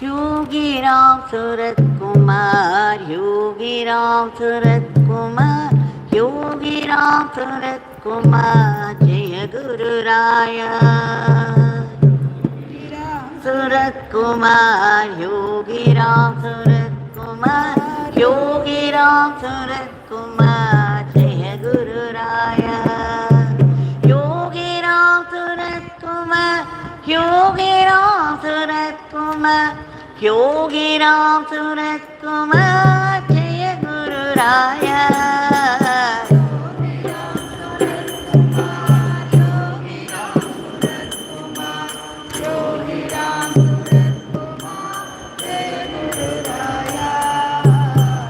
Yogi Ramsuratkumar, Yogi Ramsuratkumar, Yogi Ramsuratkumar, Jaya Guru Raya. Suratkumar, Yogi Ramsuratkumar, Yogi Ramsuratkumar, Jaya Guru Raya. Yogi Ramsuratkumar, Yogi Ramsuratkumar, Yogi Ramsuratkumar, Jaya Guru Raya.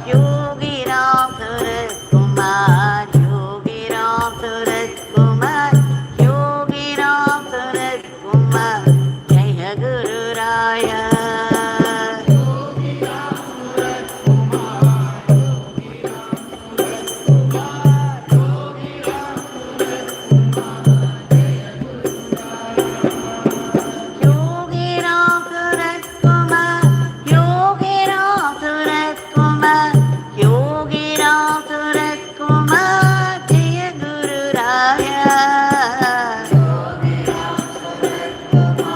Yogi Ramsuratkumar, Yogi Ramsuratkumar, Yogi Ramsuratkumar, Jaya Guru Raya. Yogi Ramsuratkumar, Yogi Ramsuratkumar, Yogi Ramsuratkumar, Jaya Guru Raya. Yogi Ramsuratkumar,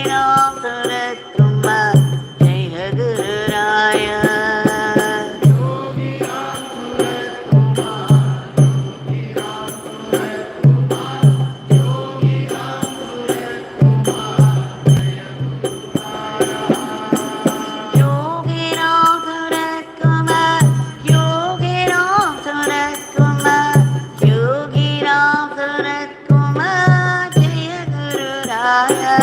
Ramsuratkumar, Jaya Guru Raya. Yogi Ramsuratkumar, Yogi Ramsuratkumar, Yogi Ramsuratkumar, Jaya Guru Raya.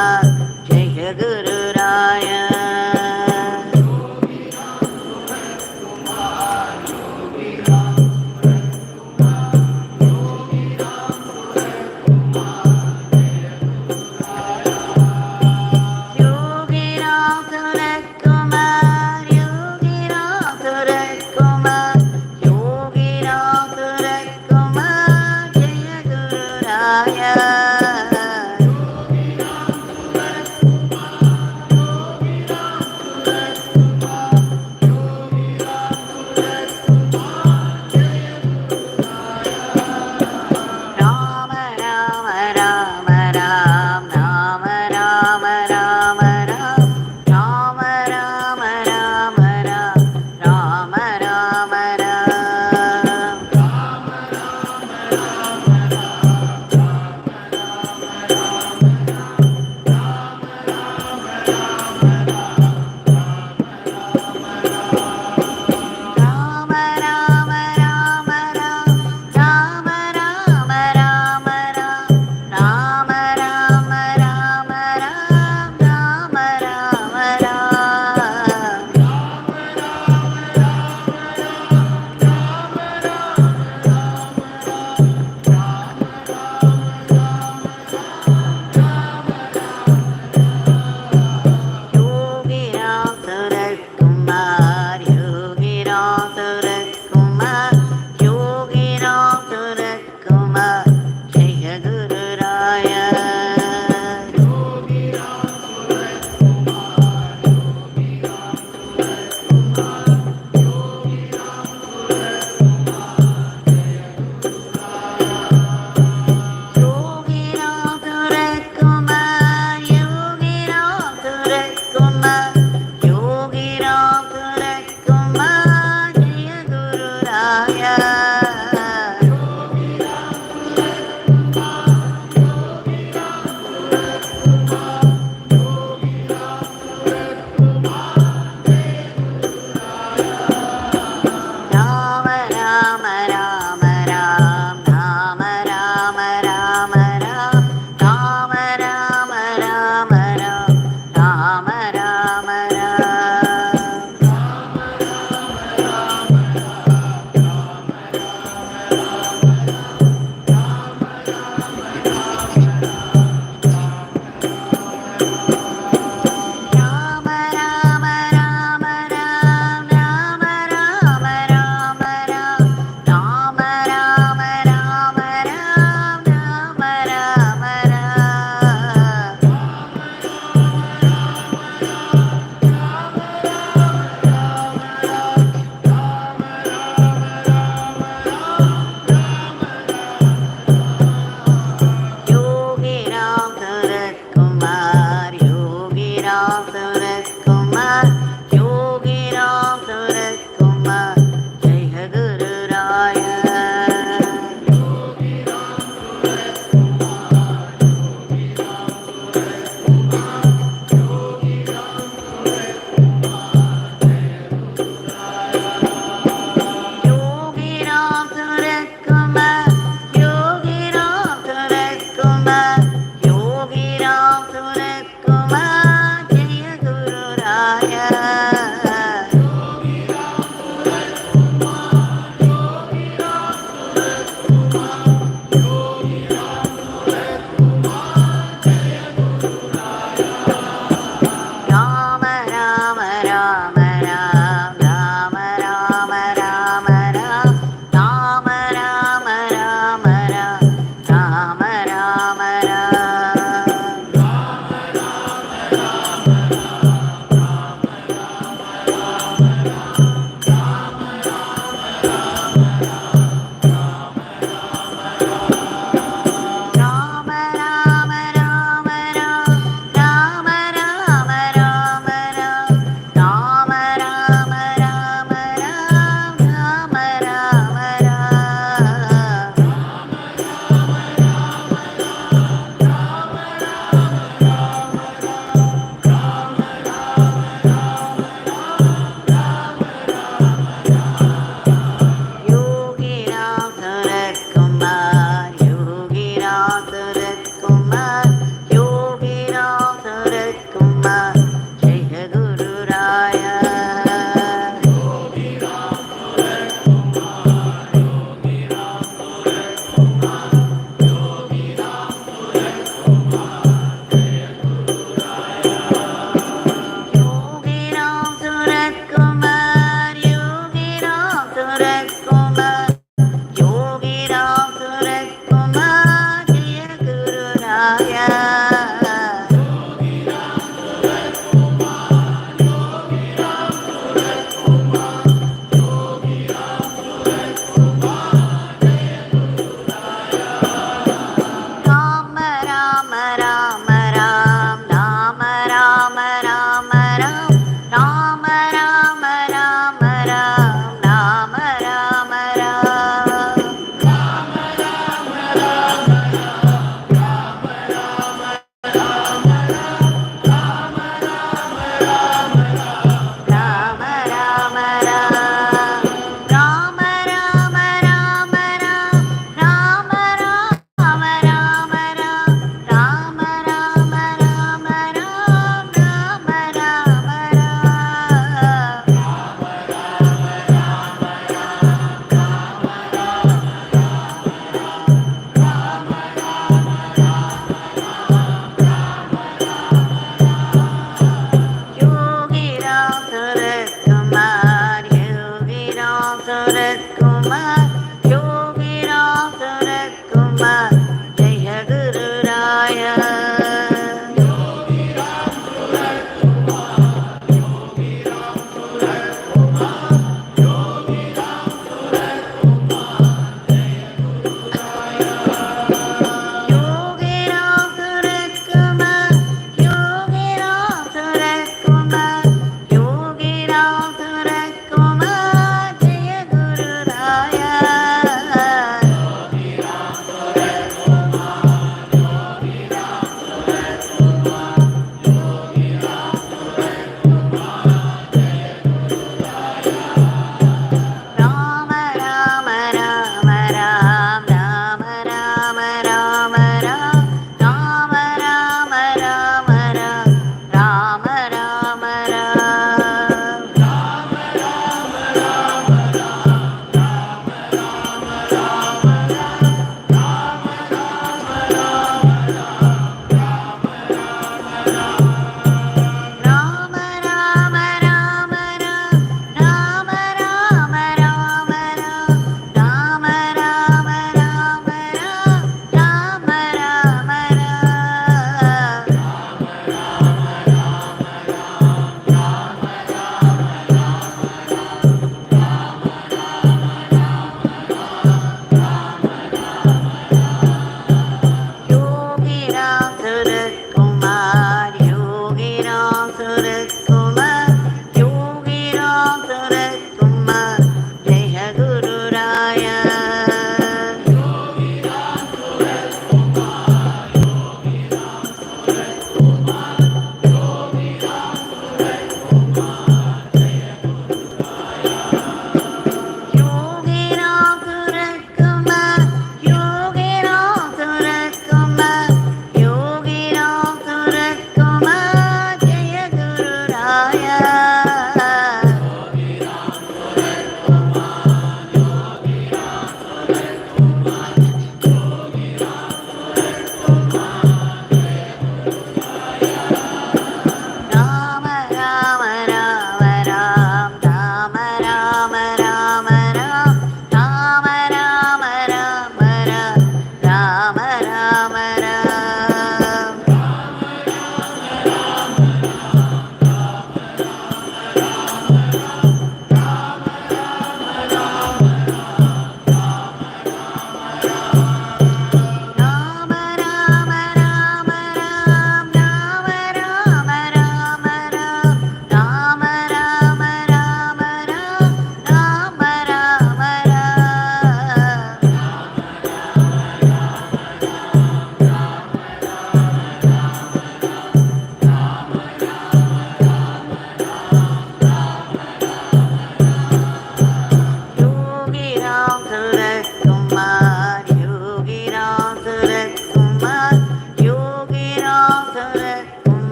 Ramsuratkumar Jaya Guru Raya. Yogi Ramsuratkumar, Yogi Ramsuratkumar, Yogi Ramsuratkumar, Jaya Guru Raya.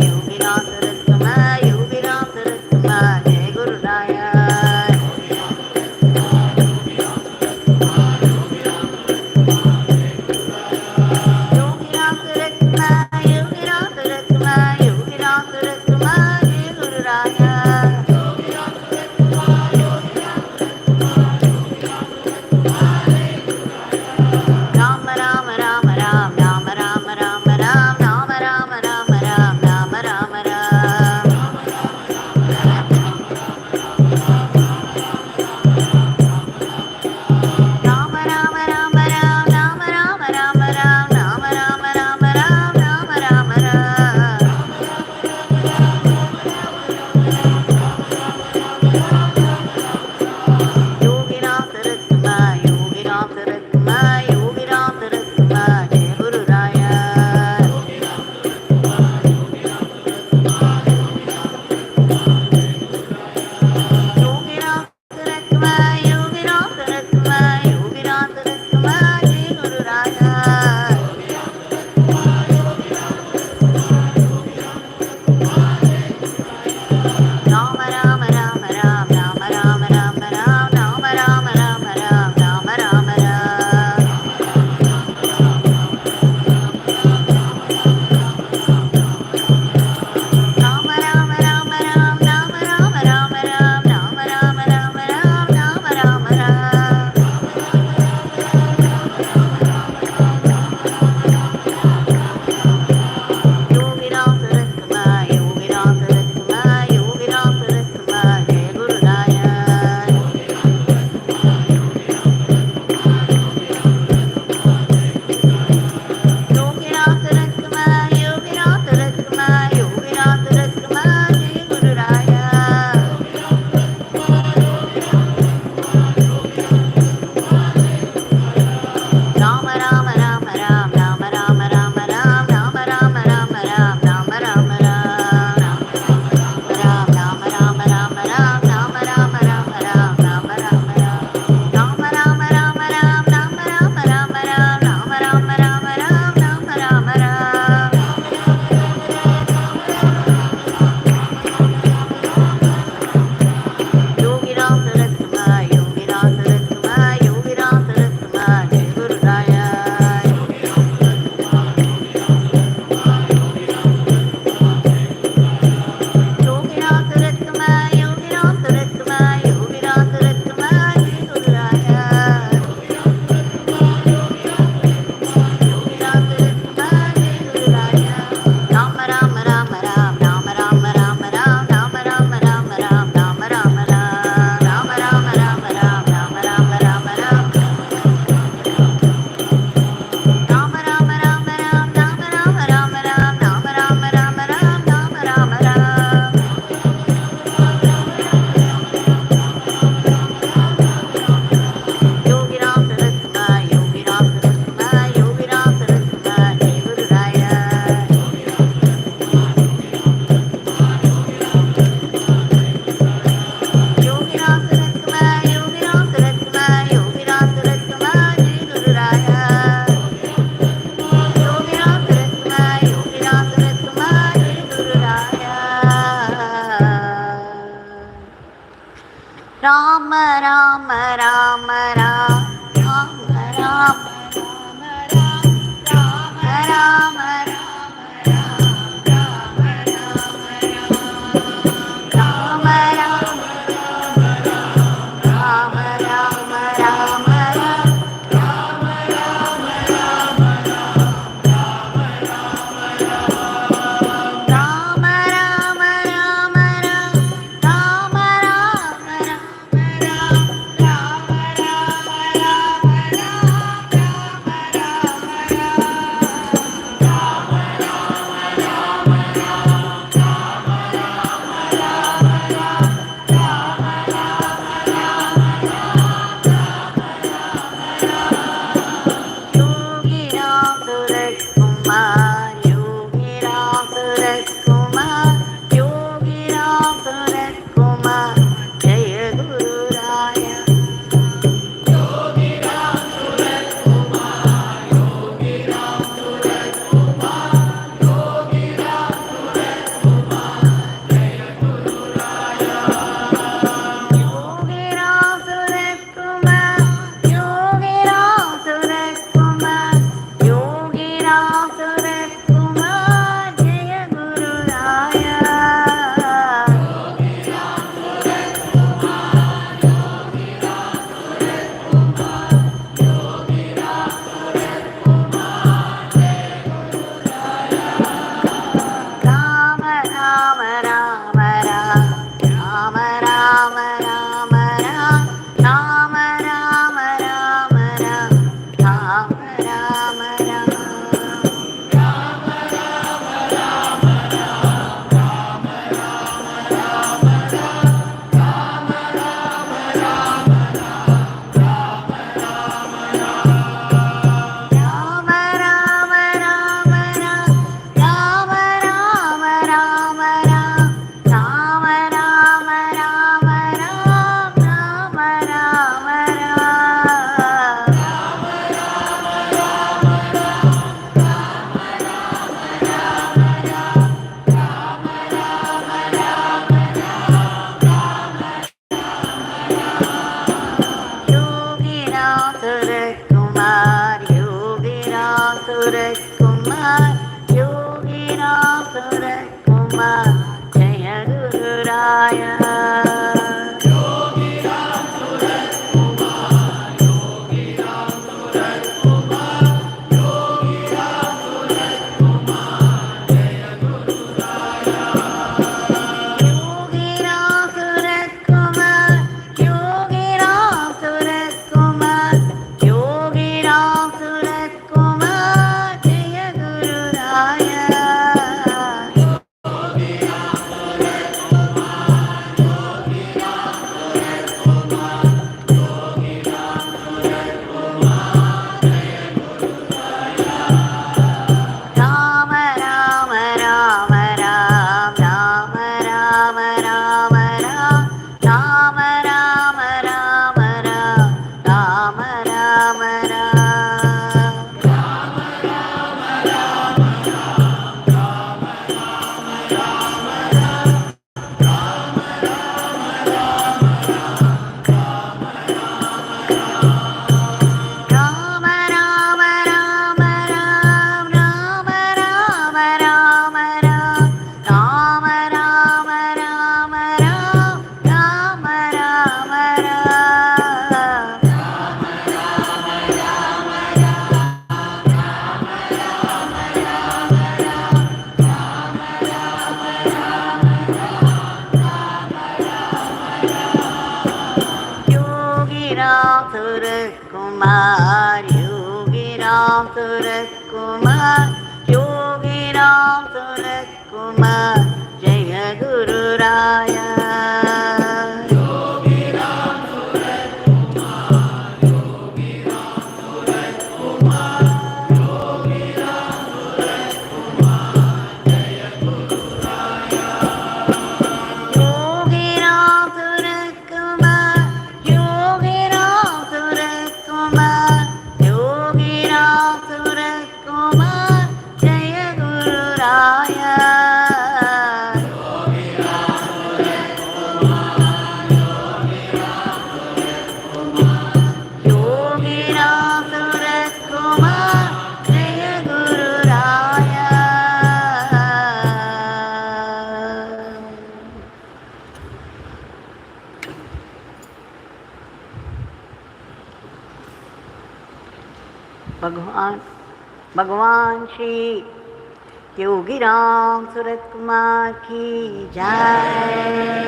Yogi Ramsuratkumar, Yogi Ramsuratkumar, Jai Guru Raya. Yogi Ramsuratkumar, Yogi Ramsuratkumar, Yogi Ramsuratkumar, Jai Guru Raya. Rama Rama Rama Ram, Rama Rama Rama Ram, Rama Rama Rama Ram, Rama Rama Ram. Rama Rama Rama Ram, Rama Rama Rama Ram, Rama Rama Rama Ram, Rama Rama Ram. Yogi Ramsuratkumar, Yogi Ramsuratkumar, Yogi Ramsuratkumar, Jai Guru Raya. Yogi Ramsuratkumar, Yogi Ramsuratkumar, Yogi Ramsuratkumar, Jai Guru Raya. Rama Rama Rama Ram, Rama Rama Rama Ram, Rama Rama Rama Ram, Rama Rama Ram. Rama Rama Rama Ram, Rama Rama Rama Ram, Rama Rama Rama Ram, Rama Rama Ram. Yogi Ramsuratkumar, Yogi Ramsuratkumar, Yogi Ramsuratkumar, Jai Guru Raya. Yogi Ramsuratkumar, Yogi Ramsuratkumar, Yogi Ramsuratkumar, Jai Guru Raya. Rama Rama Rama Ram, Rama Rama Rama Ram, Rama Rama Rama Ram, Rama Rama Ram. Ram Rama Rama Rama Ram, Rama Rama Rama Ram, Rama Rama Ram. Rama Rama Rama Ram, Rama Rama Rama Ram, Rama Rama Rama Ram, Rama Rama Ram. Yogi Ramsuratkumar, Yogi Ramsuratkumar, Yogi Ramsuratkumar, Jai Guru Raya. Yogi Ramsuratkumar, Yogi Ramsuratkumar, Yogi Ramsuratkumar, Jai Guru Raya. Yogi Ramsuratkumar, Jai Guru Raya. Rama Rama Rama Ram, Rama Rama Rama Ram, Rama Rama Rama Ram, Rama Rama Ram. Rama Rama Rama Ram, Rama Rama Rama Ram. Rama Rama Rama Ram, Rama Rama Rama Ram, Rama Rama Rama Ram, Rama Rama Ram. Yogi Ramsuratkumar, Yogi Ramsuratkumar, Yogi Ramsuratkumar, Jai Guru Raya. Yogi Ramsuratkumar, Yogi Ramsuratkumar, Yogi Ramsuratkumar, Jai Guru Raya. Yogi Ramsuratkumar, Yogi Ramsuratkumar, Jai Guru Raya. Rama Rama Rama Rama, Rama Rama Rama Rama, Rama Rama Rama Rama Rama Rama Rama Rama Rama Rama Rama Rama Rama Ramsuratkumar, Yogi Ramsuratkumar, Yogi Ramsuratkumar, Jaya Guru Raya. Bhagwan Shri Yogi Ramsuratkumar ki jai.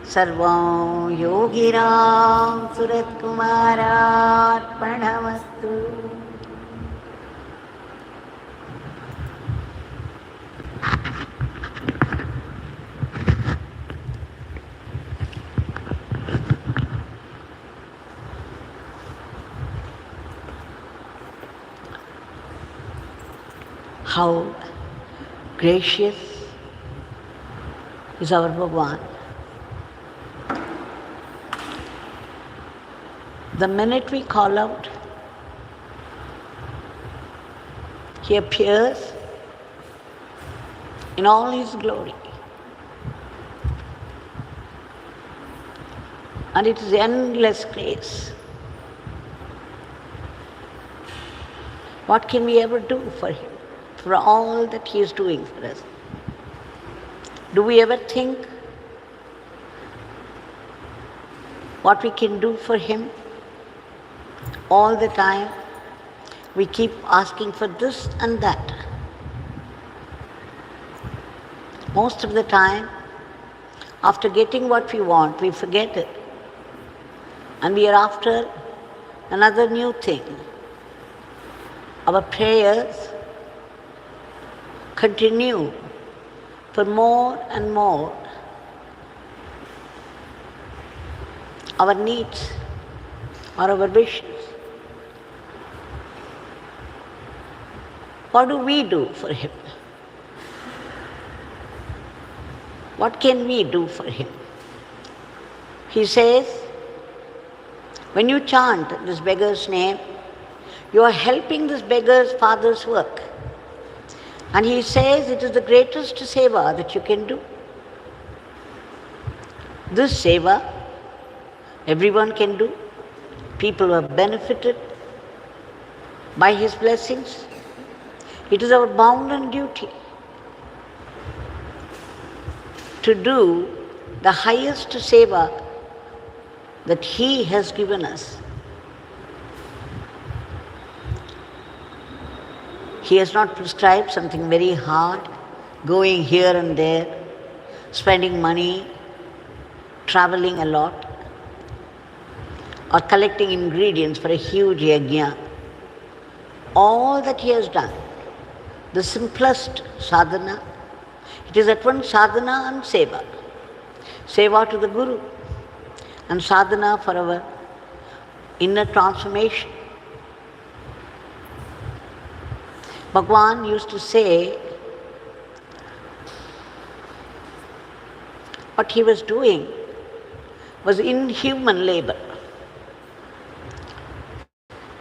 Sarvam Yogi Ramsuratkumar Arpanamastu. How gracious is our Bhagwan. The minute we call out, he appears in all his glory. And it is endless grace. What can we ever do for him, for all that he is doing for us? Do we ever think what we can do for him? All the time, we keep asking for this and that. Most of the time, after getting what we want, we forget it. And we are after another new thing. Our prayers continue for more and more. Our needs or our wishes. What do we do for him? What can we do for him? He says, when you chant this beggar's name, you are helping this beggar's father's work. And he says it is the greatest seva that you can do. This seva, everyone can do. People who have benefited by his blessings. It is our bounden duty to do the highest seva that he has given us. He has not prescribed something very hard, going here and there, spending money, traveling a lot, or collecting ingredients for a huge yajna. All that he has done, the simplest sadhana, it is at once sadhana and seva. Seva to the Guru and sadhana for our inner transformation. Bhagwan used to say what he was doing was inhuman labor.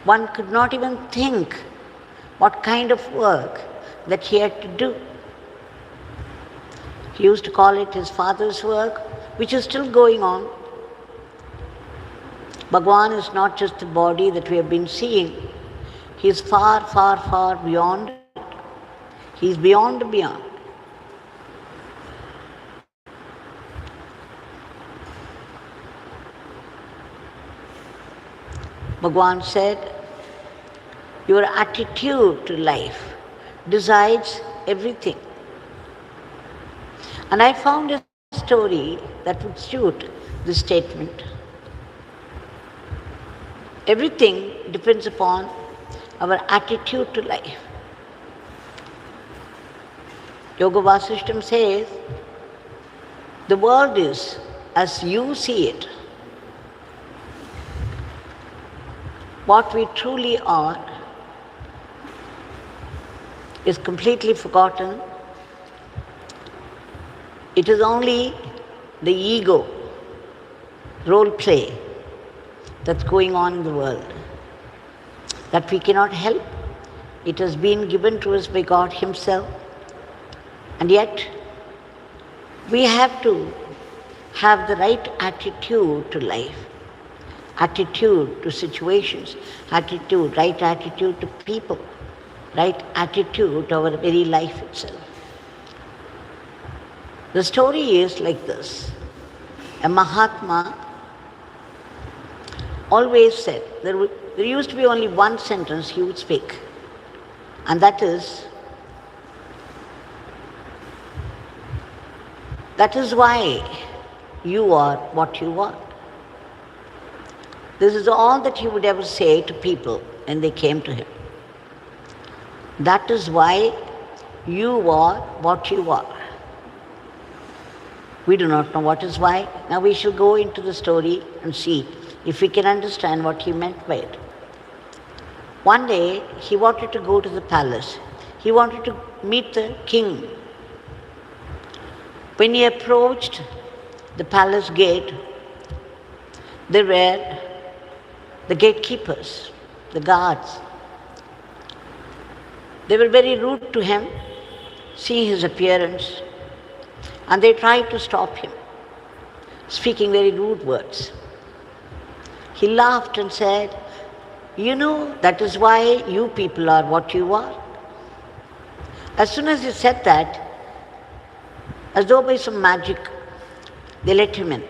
One could not even think what kind of work that he had to do. He used to call it his father's work, which is still going on. Bhagwan is not just the body that we have been seeing. He is far, far, far beyond it. He is beyond beyond. Bhagwan said, your attitude to life decides everything. And I found a story that would suit this statement. Everything depends upon our attitude to life. Yoga Vasishtam says, the world is as you see it. What we truly are is completely forgotten. It is only the ego role play that's going on in the world that we cannot help. It has been given to us by God Himself. And yet, we have to have the right attitude to life, attitude to situations, right attitude to people, right attitude to our very life itself. The story is like this. A Mahatma always said, there used to be only one sentence he would speak, and that is why you are what you are. This is all that he would ever say to people when they came to him. That is why you are what you are. We do not know what is why. Now we shall go into the story and see if we can understand what he meant by it. One day he wanted to go to the palace. He wanted to meet the king. When he approached the palace gate, there were the gatekeepers, the guards. They were very rude to him, seeing his appearance, and they tried to stop him, speaking very rude words. He laughed and said, "You know, that is why you people are what you are." As soon as he said that, as though by some magic, they let him in.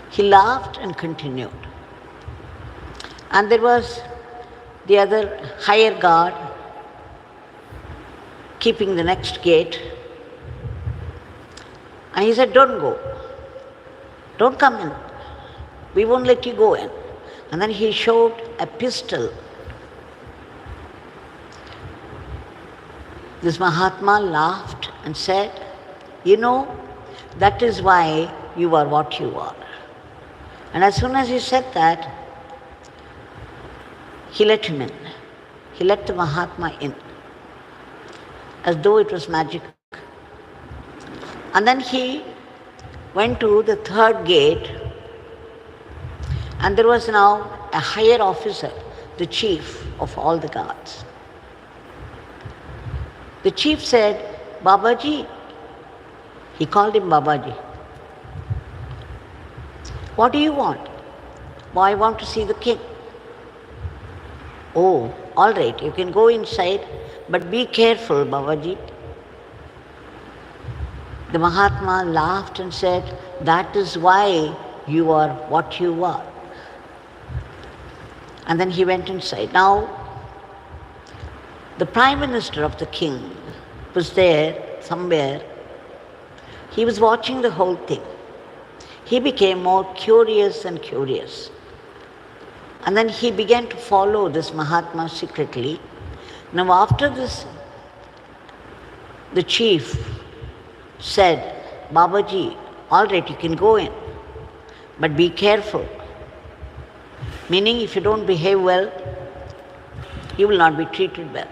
He laughed and continued. And there was the other higher guard keeping the next gate. And he said, "Don't go. Don't come in. We won't let you go in." And then he showed a pistol. This Mahatma laughed and said, "You know, that is why you are what you are." And as soon as he said that, he let him in. He let the Mahatma in, as though it was magic. And then he went to the third gate, and there was now a higher officer, the chief of all the guards. The chief said, "Babaji," he called him Babaji, "what do you want?" "Oh, I want to see the king." "Oh, all right, you can go inside, but be careful, Babaji." The Mahatma laughed and said, "That is why you are what you are." And then he went inside. Now, the Prime Minister of the king was there somewhere. He was watching the whole thing. He became more curious and curious. And then he began to follow this Mahatma secretly. Now after this, the chief said, "Babaji, all right, you can go in, but be careful." Meaning, if you don't behave well, you will not be treated well.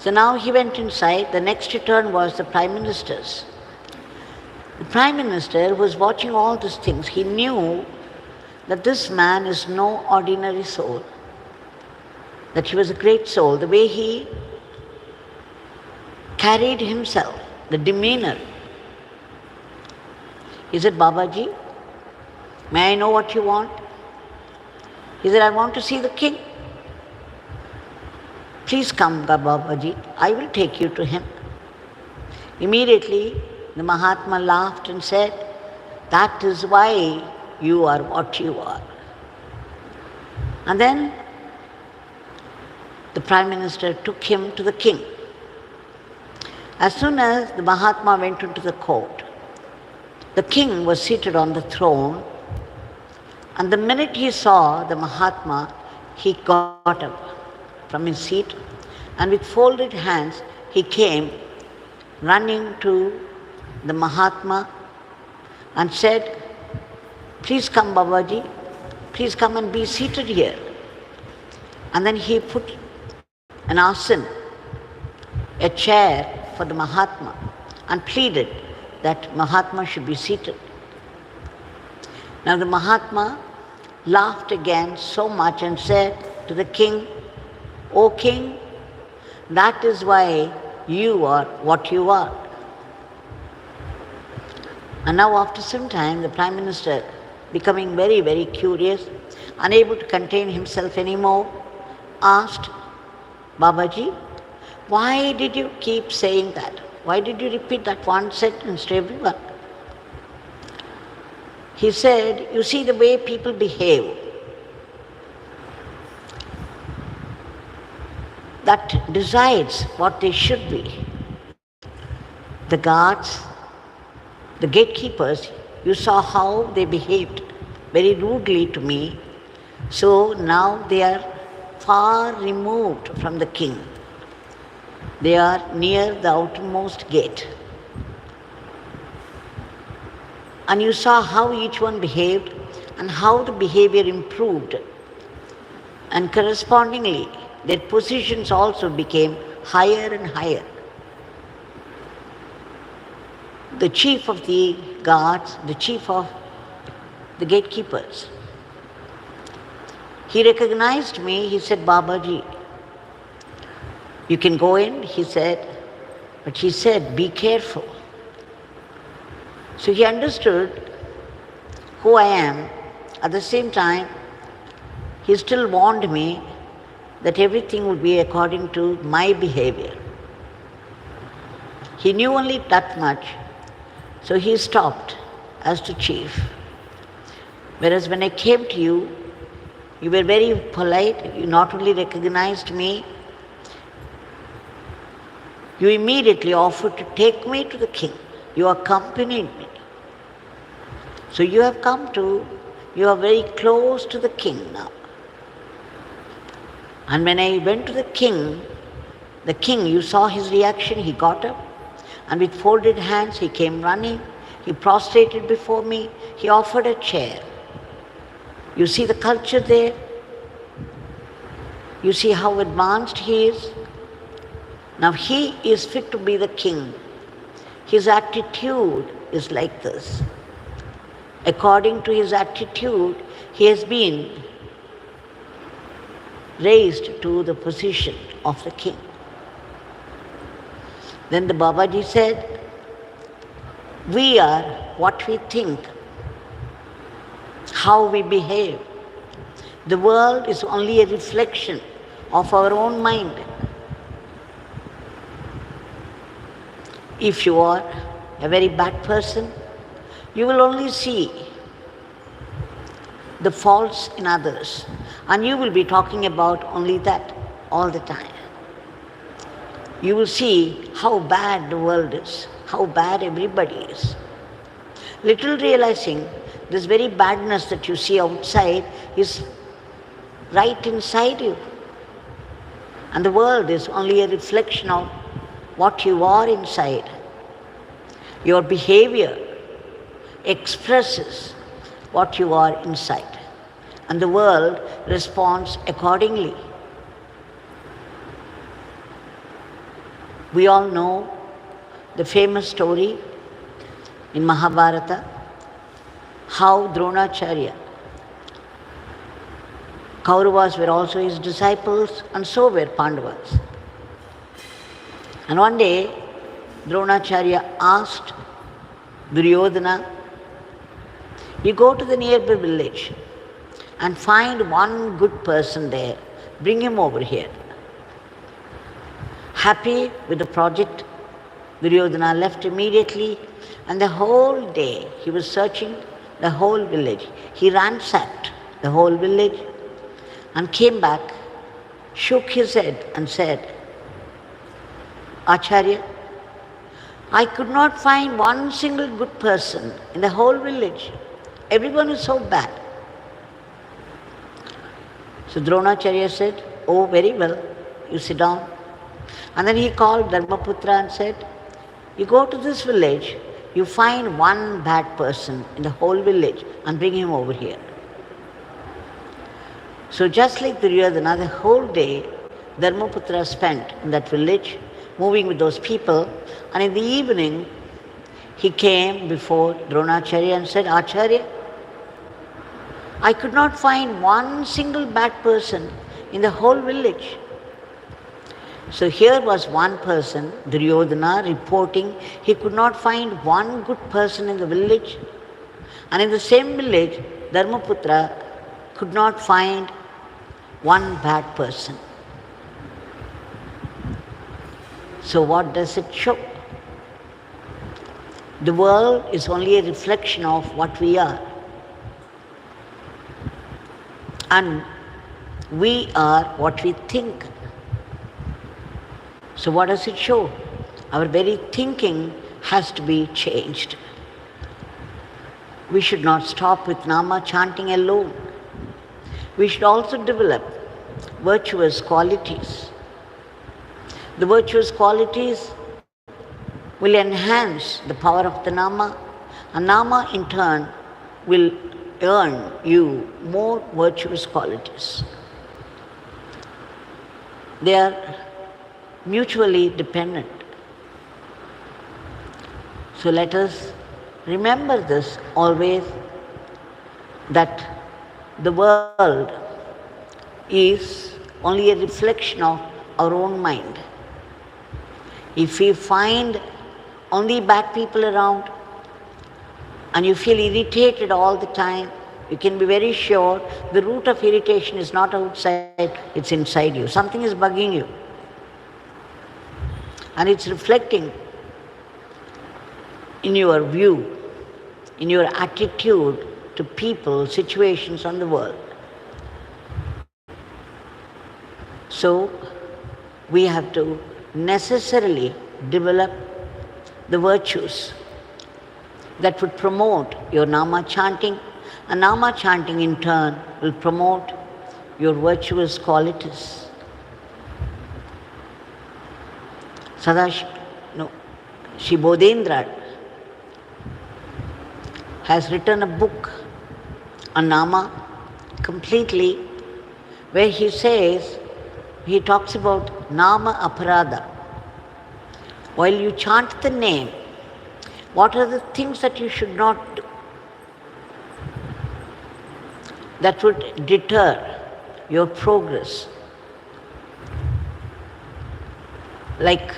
So now he went inside. The next return was the Prime Minister's. The Prime Minister was watching all these things. He knew that this man is no ordinary soul, that he was a great soul. The way he carried himself, the demeanor. He said, "Babaji, may I know what you want?" He said, "I want to see the king." "Please come, Babaji, I will take you to him." Immediately, the Mahatma laughed and said, "That is why you are what you are." And then the Prime Minister took him to the king. As soon as the Mahatma went into the court, the king was seated on the throne, And the minute he saw the Mahatma, he got up from his seat and with folded hands he came running to the Mahatma and said, "Please come, Babaji, please come and be seated here." And then he put an asan, a chair for the Mahatma, and pleaded that Mahatma should be seated. Now the Mahatma laughed again so much and said to the king, "O king, that is why you are what you are." And now after some time, the Prime Minister, becoming very, very curious, unable to contain himself anymore, asked, "Babaji, why did you keep saying that? Why did you repeat that one sentence to everyone?" He said, "You see the way people behave. That decides what they should be. The guards, the gatekeepers, you saw how they behaved very rudely to me. So now they are far removed from the king. They are near the outermost gate. And you saw how each one behaved and how the behavior improved. And correspondingly, their positions also became higher and higher. The chief of the guards, the chief of the gatekeepers, he recognized me. He said, "Babaji, you can go in," he said, but he said, "Be careful." So he understood who I am. At the same time, he still warned me that everything would be according to my behavior. He knew only that much, so he stopped as to chief. Whereas when I came to you, you were very polite. You not only recognized me, you immediately offered to take me to the king. You accompanied me. So you are very close to the king now. And when I went to the king, you saw his reaction. He got up and with folded hands he came running. He prostrated before me. He offered a chair. You see the culture there? You see how advanced he is? Now he is fit to be the king. His attitude is like this. According to his attitude, he has been raised to the position of the king. Then the Babaji said, "We are what we think, how we behave. The world is only a reflection of our own mind. If you are a very bad person, you will only see the faults in others, and you will be talking about only that all the time. You will see how bad the world is, how bad everybody is. Little realizing this very badness that you see outside is right inside you. And the world is only a reflection of what you are inside. Your behavior expresses what you are inside, and the world responds accordingly." We all know the famous story in Mahabharata, how Dronacharya, Kauravas were also his disciples, and so were Pandavas. And one day, Dronacharya asked Duryodhana, "You go to the nearby village and find one good person there, bring him over here." Happy with the project, Duryodhana left immediately, and the whole day he was searching the whole village. He ransacked the whole village and came back, shook his head and said, "Acharya, I could not find one single good person in the whole village. Everyone is so bad." So Dronacharya said, "Oh, very well, you sit down." And then he called Dharmaputra and said, "You go to this village, you find one bad person in the whole village and bring him over here." So just like Duryodhana, the whole day Dharmaputra spent in that village, moving with those people, and in the evening he came before Dronacharya and said, "Acharya, I could not find one single bad person in the whole village." So here was one person, Duryodhana, reporting he could not find one good person in the village. And in the same village, Dharmaputra could not find one bad person. So what does it show? The world is only a reflection of what we are. And we are what we think. So what does it show? Our very thinking has to be changed. We should not stop with Nama chanting alone. We should also develop virtuous qualities. The virtuous qualities will enhance the power of the Nama, and Nama in turn will earn you more virtuous qualities. They are mutually dependent. So let us remember this always, that the world is only a reflection of our own mind. If we find only bad people around and you feel irritated all the time, you can be very sure the root of irritation is not outside, it's inside you. Something is bugging you. And it's reflecting in your view, in your attitude to people, situations on the world. So we have to necessarily develop the virtues that would promote your Nama chanting, and Nama chanting in turn will promote your virtuous qualities. Shri Bodhendra has written a book on Nama completely, where he talks about Nama Aparada. While you chant the name, what are the things that you should not do that would deter your progress? Like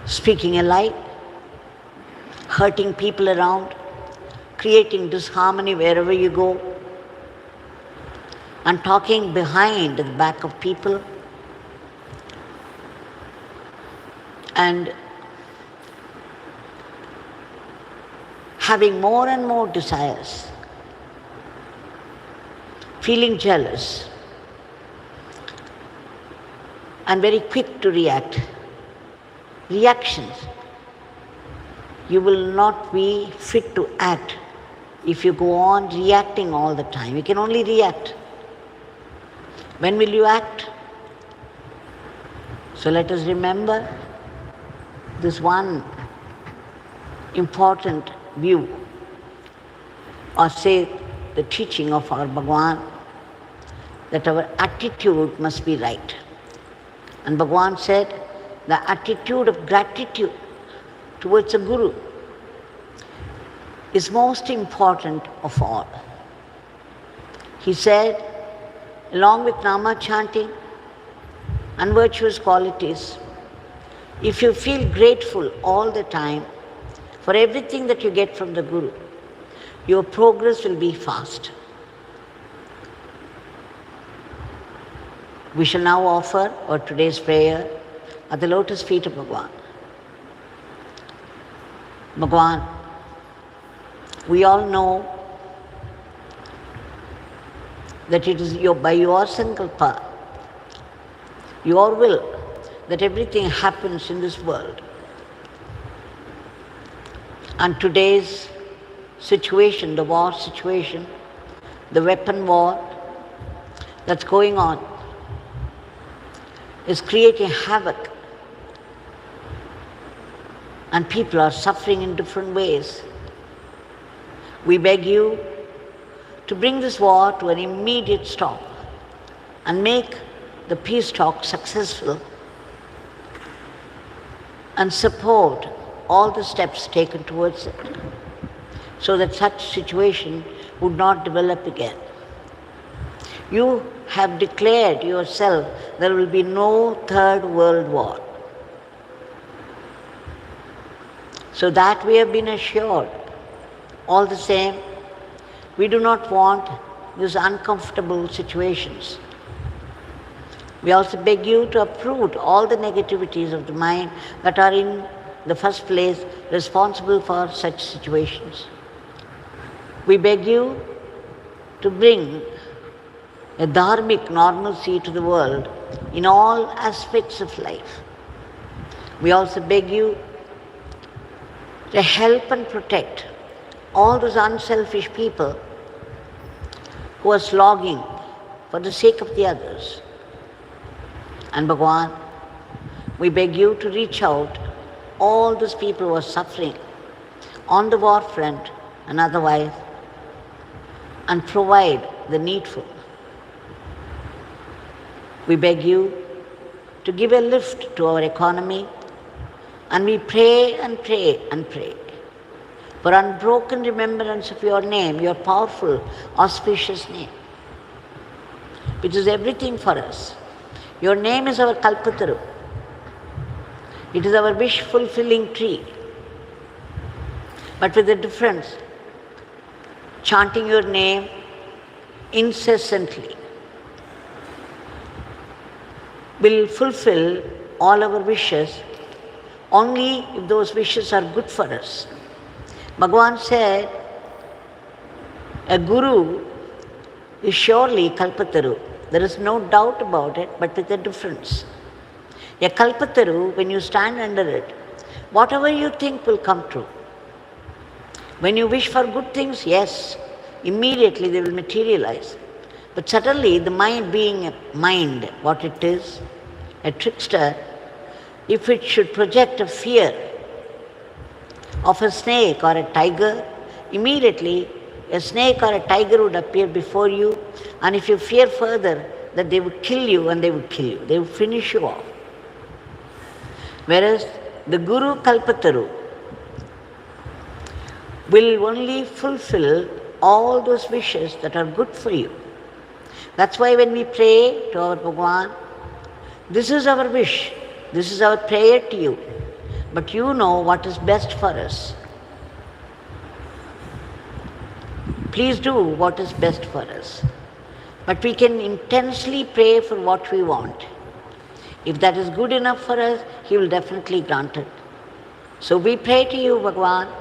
speaking a lie, hurting people around, creating disharmony wherever you go, and talking behind the back of people, and having more and more desires, feeling jealous, and very quick to react. Reactions. You will not be fit to act if you go on reacting all the time. You can only react. When will you act? So let us remember this one important view, or say the teaching of our Bhagwan, that our attitude must be right. And Bhagwan said, the attitude of gratitude towards a Guru is most important of all. He said, along with Nama chanting and virtuous qualities, if you feel grateful all the time for everything that you get from the Guru, your progress will be fast. We shall now offer our today's prayer at the lotus feet of Bhagwan. Bhagwan, we all know that it is by your sankalpa, your will, that everything happens in this world. And today's situation, the war situation, the weapon war, that's going on is creating havoc, and people are suffering in different ways. We beg you to bring this war to an immediate stop and make the peace talks successful, and support all the steps taken towards it, so that such situation would not develop again. You have declared yourself there will be no third world war. So that we have been assured. All the same, we do not want these uncomfortable situations. We also beg you to uproot all the negativities of the mind that are in the first place responsible for such situations. We beg you to bring a dharmic normalcy to the world in all aspects of life. We also beg you to help and protect all those unselfish people who are slogging for the sake of the others. And Bhagwan, we beg you to reach out all those people who are suffering on the war front and otherwise, and provide the needful. We beg you to give a lift to our economy, and we pray and pray and pray for unbroken remembrance of your name, your powerful, auspicious name, which is everything for us. Your name is our Kalpataru. It is our wish-fulfilling tree. But with a difference, chanting your name incessantly will fulfill all our wishes only if those wishes are good for us. Bhagwan said, a guru is surely Kalpataru. There is no doubt about it, but with a difference. A Kalpataru, when you stand under it, whatever you think will come true. When you wish for good things, yes, immediately they will materialize. But suddenly, the mind being a mind, what it is, a trickster, if it should project a fear of a snake or a tiger, immediately a snake or a tiger would appear before you, and if you fear further that they would kill you, and they would kill you, they would finish you off. Whereas the Guru Kalpataru will only fulfill all those wishes that are good for you. That's why when we pray to our Bhagwan, this is our wish, this is our prayer to you, but you know what is best for us. Please do what is best for us. But we can intensely pray for what we want. If that is good enough for us, He will definitely grant it. So we pray to you, Bhagwan,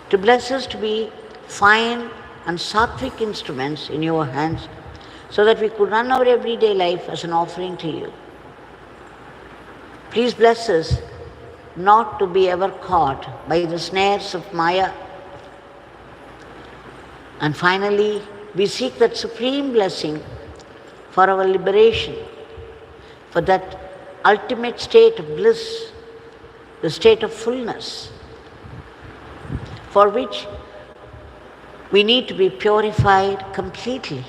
to bless us to be fine and sattvic instruments in your hands, so that we could run our everyday life as an offering to you. Please bless us not to be ever caught by the snares of Maya. And finally, we seek that supreme blessing for our liberation, for that ultimate state of bliss, the state of fullness, for which we need to be purified completely.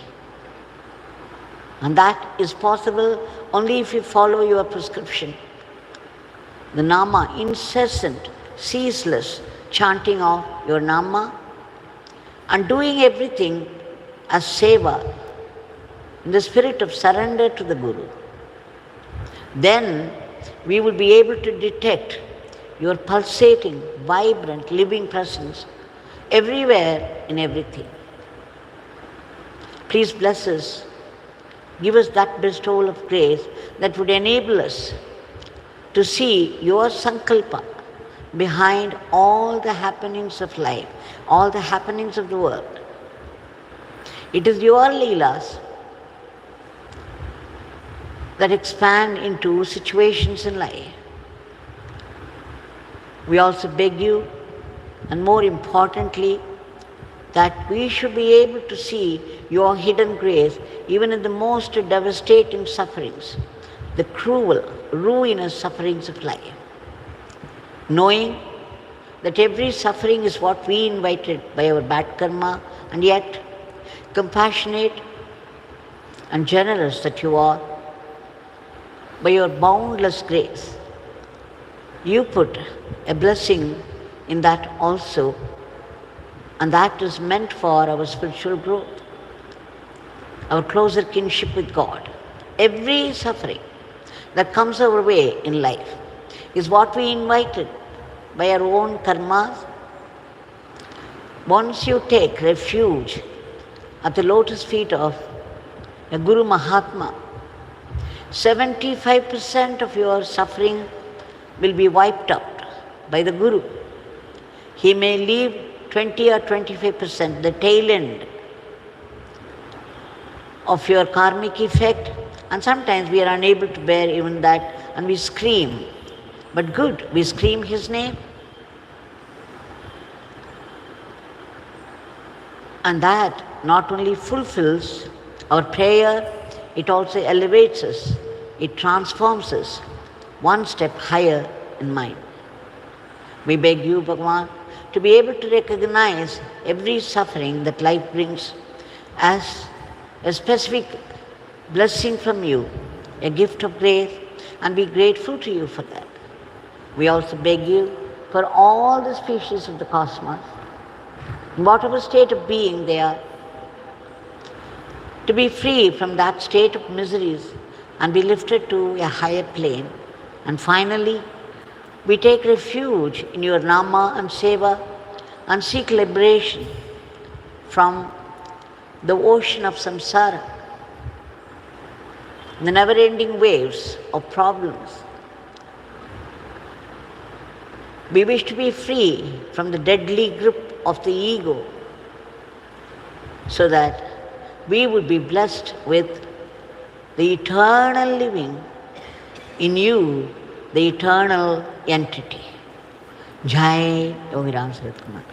And that is possible only if you follow your prescription. The Nama, incessant, ceaseless chanting of your Nama, and doing everything as seva, in the spirit of surrender to the Guru. Then we will be able to detect your pulsating, vibrant, living presence everywhere in everything. Please bless us. Give us that bestowal of grace that would enable us to see your sankalpa behind all the happenings of life, all the happenings of the world. It is your leelas that expand into situations in life. We also beg you, and more importantly, that we should be able to see your hidden grace even in the most devastating sufferings, the cruel, ruinous sufferings of life. Knowing that every suffering is what we invited by our bad karma, and yet compassionate and generous that you are, by your boundless grace, you put a blessing in that also, and that is meant for our spiritual growth, our closer kinship with God. Every suffering that comes our way in life is what we invited by our own karmas. Once you take refuge at the lotus feet of a Guru Mahatma, 75% of your suffering will be wiped out by the Guru. He may leave 20 or 25%, the tail end of your karmic effect, and sometimes we are unable to bear even that and we scream. But good, we scream His name. And that not only fulfills our prayer, it also elevates us, it transforms us one step higher in mind. We beg you, Bhagwan, to be able to recognize every suffering that life brings as a specific blessing from you, a gift of grace, and be grateful to you for that. We also beg you for all the species of the cosmos, in whatever state of being they are, to be free from that state of miseries and be lifted to a higher plane. And finally, we take refuge in your Nama and Seva and seek liberation from the ocean of samsara, the never-ending waves of problems. We wish to be free from the deadly grip of the ego so that we would be blessed with the eternal living in you, the eternal entity. Jai Yogi Ramsuratkumar.